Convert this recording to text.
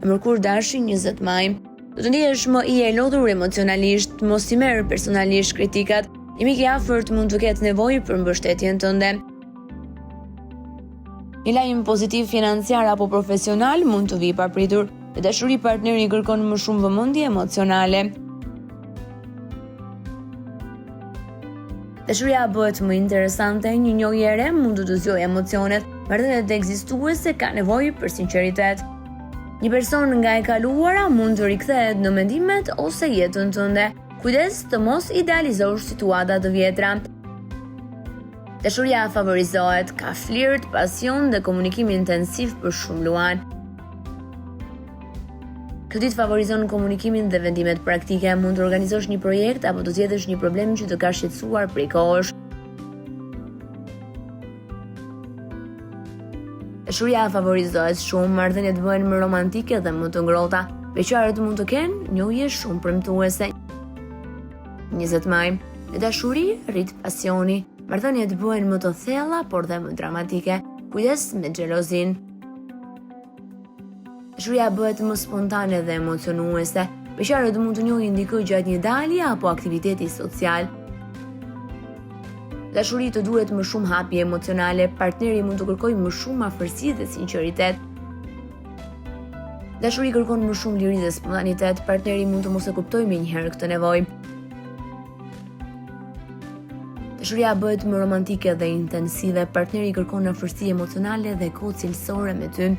Mërkur dashi 20 maj. Do të ndihesh më i lodhur emocionalisht, mos i merr personalisht kritikat. Një mik i afërt mund të ketë nevojë për mbështetjen tënde. Një lajm pozitiv financiar apo profesional mund të vijë papritur. Në dashuri partneri kërkon më shumë vëmendje emocionale. Dashuria bëhet më interesante, një njohje e re mund të zgjojë emocionet. Marrëdhëniet ekzistuese ka nevojë për sinqeritet. Një person nga e kaluara mund të rikthehet në mendimet ose jetën tënde. Kujdes të mos idealizosh situata të vjetra. Dashuria favorizohet, ka flirt, pasion dhe komunikim intensiv për shumë luan. Kjo ditë favorizon komunikimin dhe vendimet praktike, mund të organizosh një projekt apo të zgjedhësh një problem që të ka shqetësuar prej kohësh. Dashuria favorizohet shumë, marrëdhëniet bëhen më romantike dhe më të ngrohta. Beqarët mund të kenë njohje shumë premtuese. 20 maj. Në dashuri rrit pasioni. Marrëdhëniet bëhen më të thella por dhe më dramatike. Kujdes me xhelozin. Dashuria bëhet më spontane dhe emocionuese. Beqarët mund të njohin dikë gjatë një dalje apo aktiviteti social. Dashuri të duhet më shumë hapje emocionale, partneri mund të kërkojë më shumë afërsi dhe sinqeritet. Dashuri kërkon më shumë liri dhe spontanitet, partneri mund të mos e kuptojë menjëherë këtë nevojë. Dashuria bëhet më romantike dhe intensive, partneri kërkon afërsi emocionale dhe kohë cilësore me ty.